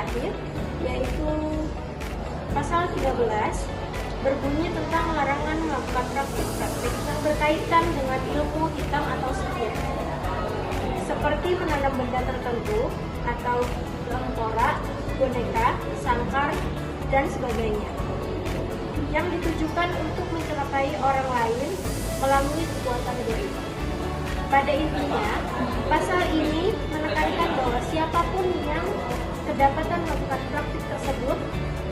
terakhir, yaitu pasal 13 berbunyi tentang larangan melakukan praktik-praktik yang berkaitan dengan ilmu hitam atau sihir, seperti menanam benda tertentu atau tengkorak, boneka, sangkar, dan sebagainya, yang ditujukan untuk mencelakai orang lain melalui kekuatan gaib. Pada intinya, pasal ini menekankan bahwa siapapun yang kedapatan melakukan praktik tersebut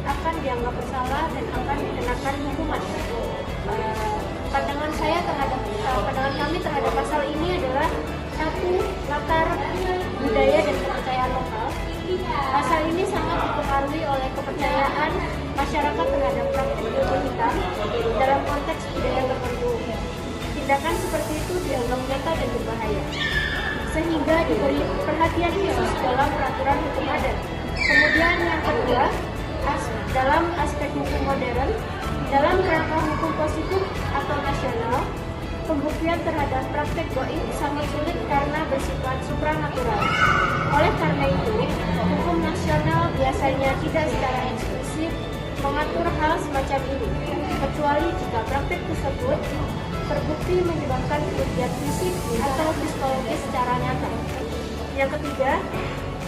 akan dianggap bersalah dan akan dikenakan hukuman. Pandangan kami terhadap pasal ini adalah satu, latar budaya dan kepercayaan lokal. Pasal ini sangat dipengaruhi oleh kepercayaan masyarakat terhadap praktik ilmu hitam dalam konteks budaya tertentu. Tindakan seperti itu dianggap nyata dan berbahaya, sehingga diberi perhatian khusus dalam peraturan hukum adat. Kemudian yang kedua, dalam aspek hukum modern, dalam kerangka hukum positif atau nasional, pembuktian terhadap praktek goib sangat sulit karena bersifat supranatural. Oleh karena itu, hukum nasional biasanya tidak secara eksplisit mengatur hal semacam ini, kecuali jika praktek tersebut terbukti menyebabkan kerugian fisik atau psikologis secara nyata. Yang ketiga,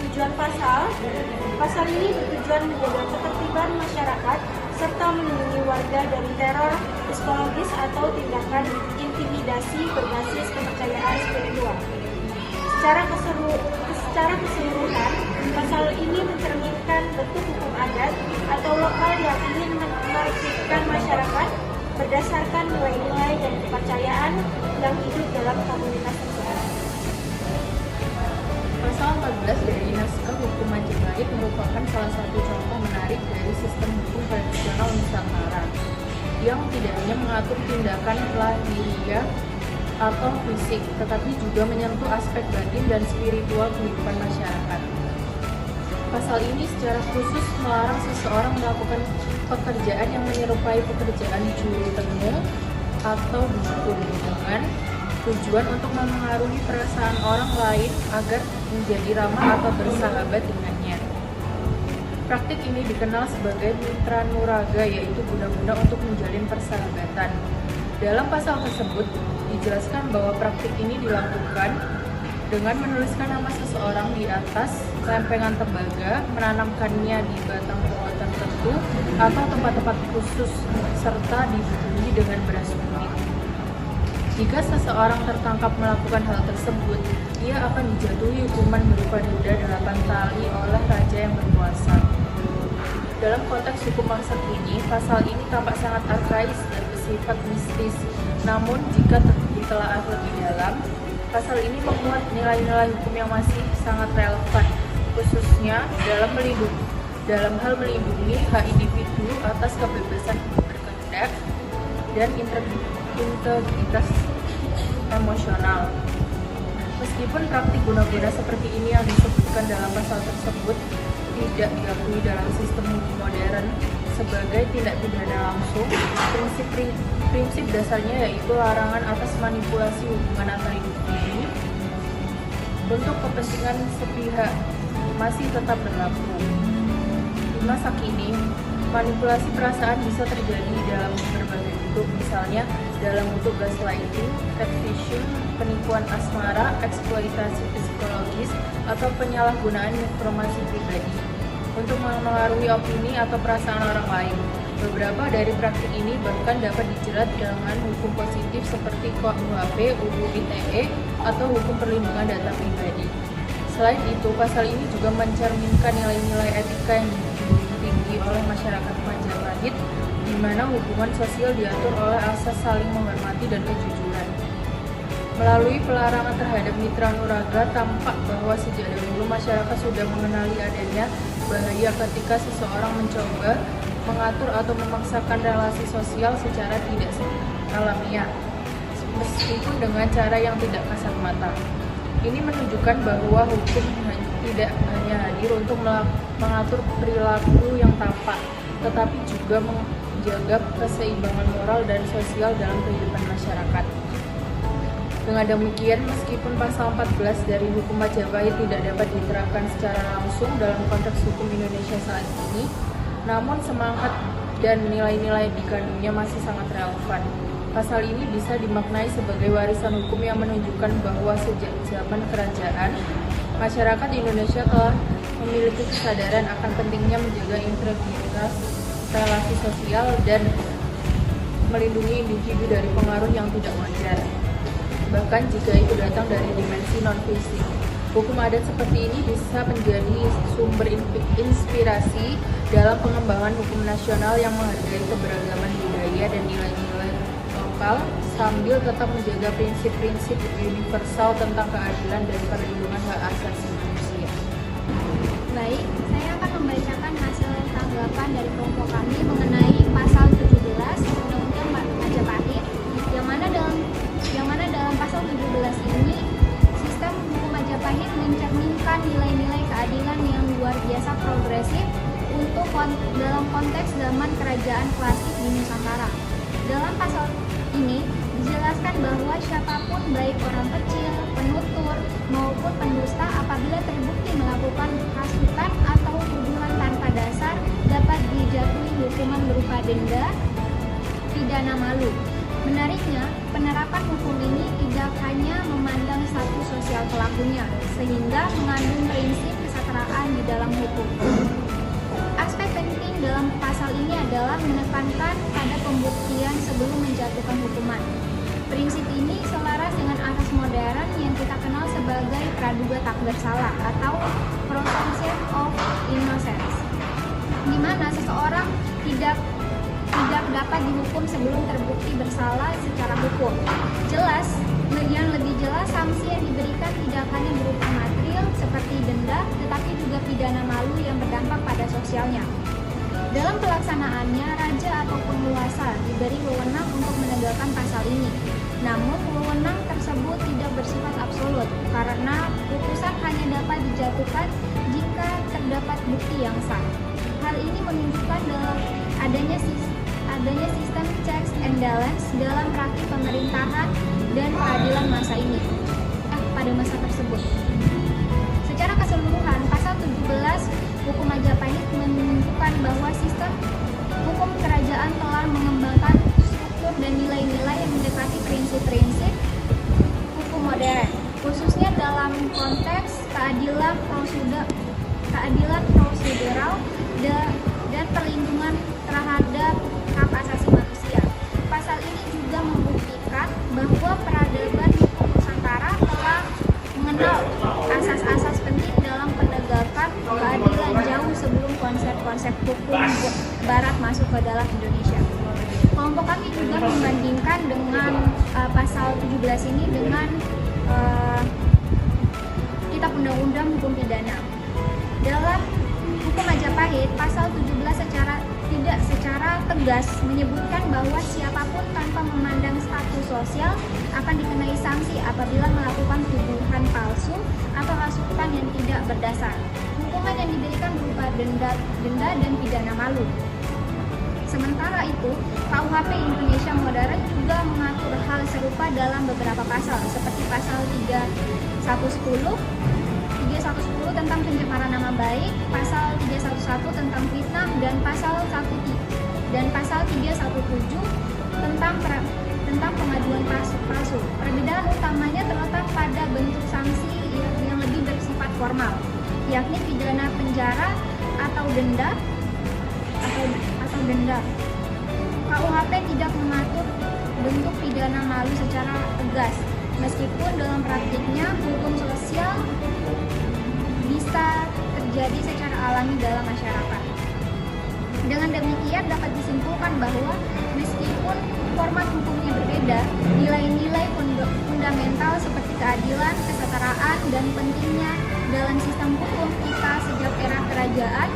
tujuan pasal ini bertujuan menjaga ketertiban masyarakat serta melindungi warga dari teror psikologis atau tindakan intimidasi berbasis kepercayaan spiritual. Secara keseluruhan, pasal ini mencerminkan bentuk hukum adat atau lokal yang ingin menertibkan masyarakat berdasarkan nilai-nilai dan kepercayaan yang hidup dalam komunitas tersebut. Pasal 14 dari Naskah Hukum Majapahit merupakan salah satu contoh menarik dari sistem hukum tradisional Nusantara yang tidak hanya mengatur tindakan lahiriah atau fisik, tetapi juga menyentuh aspek batin dan spiritual kehidupan masyarakat. Pasal ini secara khusus melarang seseorang melakukan pekerjaan yang menyerupai pekerjaan juru tenung atau dukun dengan tujuan untuk memengaruhi perasaan orang lain agar menjadi ramah atau bersahabat dengannya. Praktik ini dikenal sebagai mitra nuraga, yaitu guna-guna untuk menjalin persahabatan. Dalam pasal tersebut dijelaskan bahwa praktik ini dilakukan dengan menuliskan nama seseorang di atas lempengan tembaga, menanamkannya di batang pohon tertentu atau tempat-tempat khusus, serta dibumbui dengan beras kuning. Jika seseorang tertangkap melakukan hal tersebut, ia akan dijatuhi hukuman berupa denda 8 tali oleh raja yang berkuasa. Dalam konteks hukum masa kini, pasal ini tampak sangat arkais dan bersifat mistis. Namun, jika ditelaah lebih dalam, pasal ini memuat nilai-nilai hukum yang masih sangat relevan, khususnya dalam hal melindungi hak individu atas kebebasan berkehendak dan integritas emosional. Meskipun praktik guna-guna seperti ini yang disebutkan dalam pasal tersebut tidak diakui dalam sistem hukum modern sebagai tindak pidana langsung, prinsip dasarnya yaitu larangan atas manipulasi hubungan antar individu untuk kepentingan sepihak masih tetap berlaku. Di masa kini, manipulasi perasaan bisa terjadi dalam berbagai bentuk, misalnya dalam bentuk gaslighting, catfishing, penipuan asmara, eksploitasi psikologis, atau penyalahgunaan informasi pribadi untuk mempengaruhi opini atau perasaan orang lain. Beberapa dari praktik ini bahkan dapat dijerat dengan hukum positif seperti KUHP, UU ITE, atau hukum perlindungan data pribadi. Selain itu, pasal ini juga mencerminkan nilai-nilai etika yang dijunjung tinggi oleh masyarakat Majapahit, di mana hubungan sosial diatur oleh asas saling menghormati dan kejujuran. Melalui pelarangan terhadap mitra nuraga, tampak bahwa sejak dahulu masyarakat sudah mengenali adanya bahaya ketika seseorang mencoba mengatur atau memaksakan relasi sosial secara tidak alamiah, meskipun dengan cara yang tidak kasat mata. Ini menunjukkan bahwa hukum tidak hanya hadir untuk mengatur perilaku yang tampak, tetapi juga menjaga keseimbangan moral dan sosial dalam kehidupan masyarakat. Dengan demikian, meskipun pasal 14 dari Hukum Majapahit tidak dapat diterapkan secara langsung dalam konteks hukum Indonesia saat ini, namun semangat dan nilai-nilai dikandungnya masih sangat relevan. Pasal ini bisa dimaknai sebagai warisan hukum yang menunjukkan bahwa sejak zaman kerajaan, masyarakat Indonesia telah memiliki kesadaran akan pentingnya menjaga integritas relasi sosial dan melindungi individu dari pengaruh yang tidak wajar, bahkan jika itu datang dari dimensi non-fisik. Hukum adat seperti ini bisa menjadi sumber inspirasi dalam pengembangan hukum nasional yang menghargai keberagaman budaya dan nilai-nilai lokal sambil tetap menjaga prinsip-prinsip universal tentang keadilan dan perlindungan hak asasi manusia. Baik, saya akan membacakan hasil tanggapan dari kelompok kami mengenai pasal 17 Undang-Undang Majapahit, yang mana dalam pasal 17 ini sistem hukum Majapahit mencerminkan nilai-nilai keadilan yang luar biasa progresif untuk dalam konteks zaman kerajaan klasik di Nusantara. Dalam pasal ini dijelaskan bahwa siapapun baik orang kecil, penutur, maupun pendusta apabila terbukti melakukan hasutan atau tuduhan tanpa dasar dapat dijatuhi hukuman berupa denda, pidana malu. Menariknya, penerapan hukum ini tidak hanya memandang status sosial pelakunya, sehingga mengandung prinsip kesetaraan di dalam hukum. Aspek penting dalam pasal ini adalah menekankan pada pembuktian sebelum menjatuhkan hukuman. Prinsip ini selaras dengan asas modern yang kita kenal sebagai praduga tak bersalah atau presumption of innocence, di mana seseorang tidak dapat dihukum sebelum terbukti bersalah secara hukum. Yang lebih jelas, sanksi yang diberikan tidak hanya berupa material seperti denda, tetapi juga pidana malu yang berdampak pada sosialnya. Dalam pelaksanaannya, raja atau penguasa diberi wewenang untuk menegakkan pasal ini. Namun, wewenang tersebut tidak bersifat absolut, karena putusan hanya dapat dijatuhkan jika terdapat bukti yang sah. Hal ini menunjukkan dalam adanya sistem checks and balance dalam praktik pemerintahan dan peradilan pada masa tersebut. Secara keseluruhan, pasal 17 Hukum Majapahit menunjukkan bahwa sistem hukum kerajaan telah mengembangkan struktur dan nilai-nilai yang mendekati prinsip-prinsip hukum modern, khususnya dalam konteks keadilan prosedural dan perlindungan terhadap hak asasi manusia. Pasal ini juga membuktikan bahwa peradaban hukum Nusantara telah mengenal asas-asas penting dalam penegakan keadilan jauh sebelum konsep-konsep hukum Barat masuk ke dalam Indonesia. Kelompok kami juga membandingkan dengan pasal 17 ini dengan Kitab Undang-Undang Hukum Pidana. Dalam Hukum Majapahit, pasal 17 tidak secara tegas menyebutkan bahwa siapapun tanpa memandang status sosial akan dikenai sanksi apabila melakukan tuduhan palsu atau hasutan yang tidak berdasar. Hukuman yang diberikan berupa denda dan pidana malu. Sementara itu, KUHP Indonesia modern juga mengatur hal serupa dalam beberapa pasal, seperti pasal 3110 tentang pencemaran nama baik, pasal 311 tentang fitnah, dan pasal 317 tentang pengaduan palsu. Perbedaan utamanya terletak pada bentuk sanksi yang lebih bersifat formal, yakni pidana penjara atau denda. KUHP tidak mengatur bentuk pidana malu secara tegas, meskipun dalam praktiknya hukum sosial bisa terjadi secara alami dalam masyarakat. Dengan demikian dapat disimpulkan bahwa meskipun format hukumnya berbeda, nilai-nilai fundamental seperti keadilan, kesetaraan, dan pentingnya dalam sistem hukum kita sejak era kerajaan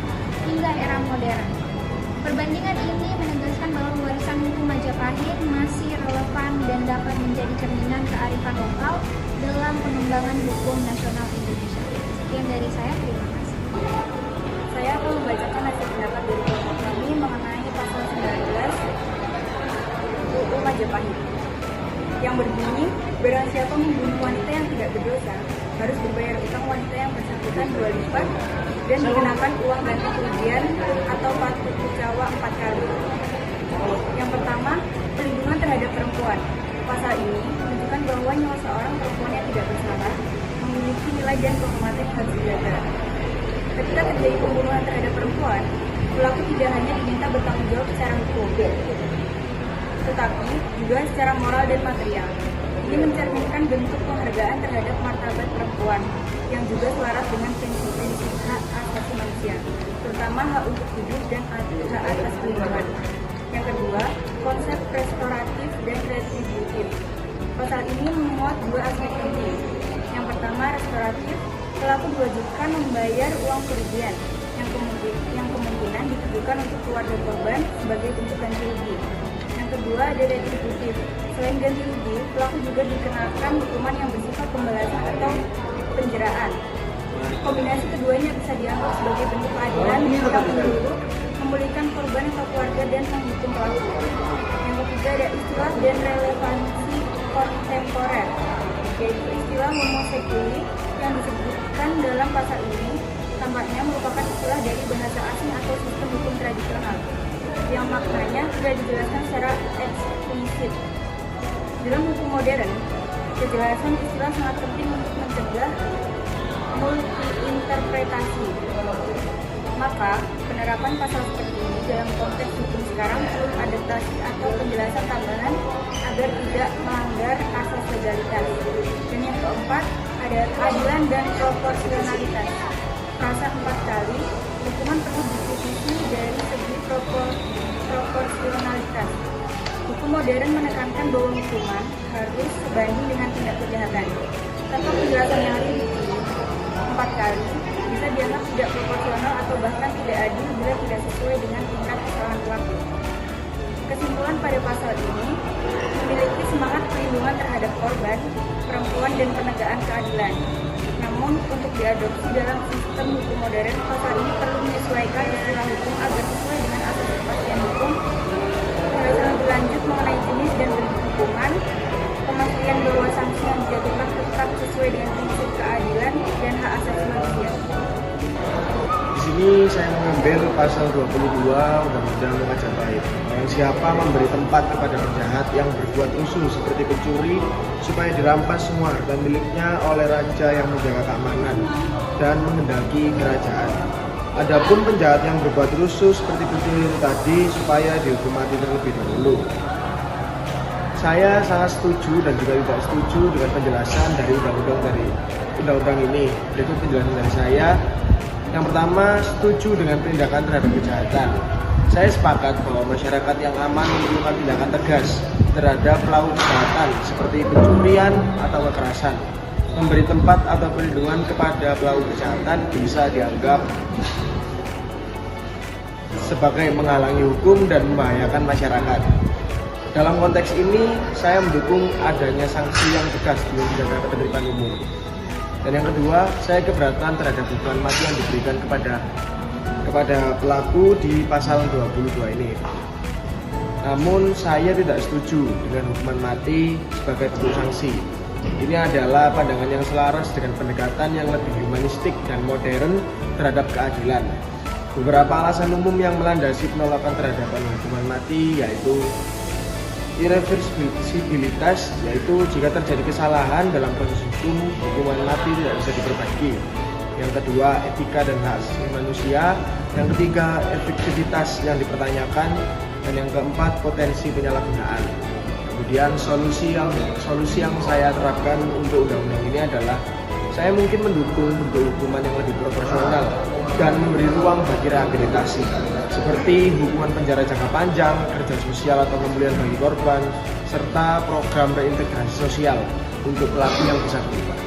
hingga era modern. Perbandingan ini menegaskan bahwa warisan hukum Majapahit masih relevan dan dapat menjadi cerminan kearifan lokal dalam pengembangan hukum nasional Indonesia. Sekian dari saya, terima kasih. Saya akan membacakan hasil pendapat dari kelompok kami mengenai pasal 19 Hukum Majapahit. yang berbunyi, barang siapa membunuh wanita yang tidak berdosa harus berbayar utang wanita yang bersangkutan 2 lipat dan dikenakan uang ganti kerugian atau patut ucawa 4 kali. Yang pertama, perlindungan terhadap perempuan. Pasal ini menunjukkan bahwa nyawa seorang perempuan yang tidak bersalah memiliki nilai dan kehormatan yang harus dijaga. Ketika terjadi pembunuhan terhadap perempuan, pelaku tidak hanya diminta bertanggung jawab secara hukum, tetapi juga secara moral dan material. Ini mencerminkan bentuk penghargaan terhadap martabat perempuan yang juga selaras dengan prinsip-prinsip hak asasi manusia, terutama hak untuk hidup dan hak atas perlindungan. Yang kedua, konsep restoratif dan retributif. Pasal ini memuat 2 aspek penting. Yang pertama, restoratif, pelaku diwajibkan membayar uang kerugian yang kemungkinan ditujukan untuk keluarga korban sebagai bentuk ganti rugi. Yang kedua, ada retributif. Selain ganti rugi, pelaku juga dikenakan hukuman yang bersifat pembalasan atau penjeraan. Kombinasi keduanya bisa dianggap sebagai bentuk keadilan yang menyeluruh, memulihkan korban atau keluarga dan menghukum pelaku. Yang ketiga, ada istilah dan relevansi kontemporer, yaitu istilah homosexuality yang disebutkan dalam pasal ini tampaknya merupakan istilah dari bahasa asing atau sistem hukum tradisional yang maknanya tidak dijelaskan secara eksplisit. Dalam hukum modern, kejelasan istilah sangat penting untuk mencegah multi-interpretasi. Maka, penerapan pasal seperti ini dalam konteks hukum sekarang perlu adaptasi atau penjelasan tambahan agar tidak melanggar asas legalitas. Dan yang keempat, ada keadilan dan proporsionalitas. Pasal 4 kali, hukuman perlu dikritisi dari segi proporsionalitas. Hukum modern menekankan bahwa hukuman harus sebanding dengan tindak kejahatan. Tanpa penjelasan yang rinci, 4 kali bisa dianggap tidak proporsional atau bahkan tidak adil bila tidak sesuai dengan tingkat kesalahan pelaku. Kesimpulan pada pasal ini memiliki semangat perlindungan terhadap korban, perempuan, dan penegakan keadilan. Namun, untuk diadopsi dalam sistem hukum modern, pasal ini perlu menyesuaikan istilah hukum agar sesuai dengan asas kepastian hukum, penjelasan lebih lanjut mengenai jenis dan bentuk hukuman, pemastian bahwa sanksi yang dijatuhkan tetap sesuai dengan prinsip keadilan dan hak asasi manusia. Di sini saya mengambil pasal 22 Undang-Undang Majapahit. Barang siapa memberi tempat kepada penjahat yang berbuat rusuh seperti pencuri supaya dirampas semua harta miliknya oleh raja yang menjaga keamanan dan menghendaki kerajaan. Adapun penjahat yang berbuat rusuh seperti pencuri itu tadi supaya dihukum mati terlebih dahulu. Saya sangat setuju dan juga tidak setuju dengan penjelasan dari undang-undang ini. Berikut penjelasan dari saya. Yang pertama, setuju dengan penindakan terhadap kejahatan. Saya sepakat bahwa masyarakat yang aman memerlukan tindakan tegas terhadap pelaku kejahatan seperti pencurian atau kekerasan. Memberi tempat atau perlindungan kepada pelaku kejahatan bisa dianggap sebagai menghalangi hukum dan membahayakan masyarakat. Dalam konteks ini, saya mendukung adanya sanksi yang tegas di pidana ketertiban umum. Dan yang kedua, saya keberatan terhadap hukuman mati yang diberikan kepada pelaku di pasal 22 ini. Namun, saya tidak setuju dengan hukuman mati sebagai bentuk sanksi. Ini adalah pandangan yang selaras dengan pendekatan yang lebih humanistik dan modern terhadap keadilan. Beberapa alasan umum yang melandasi penolakan terhadap hukuman mati yaitu irreversibilitas, yaitu jika terjadi kesalahan dalam proses hukum, hukuman mati tidak bisa diperbaiki. Yang kedua, etika dan hak asasi manusia. Yang ketiga, efektivitas yang dipertanyakan. Dan yang keempat, potensi penyalahgunaan. Kemudian solusi yang saya terapkan untuk undang-undang ini adalah saya mungkin mendukung bentuk hukuman yang lebih proporsional dan memberi ruang bagi rehabilitasi seperti hukuman penjara jangka panjang, kerja sosial atau pemulihan bagi korban, serta program reintegrasi sosial untuk pelaku yang bisa berubah.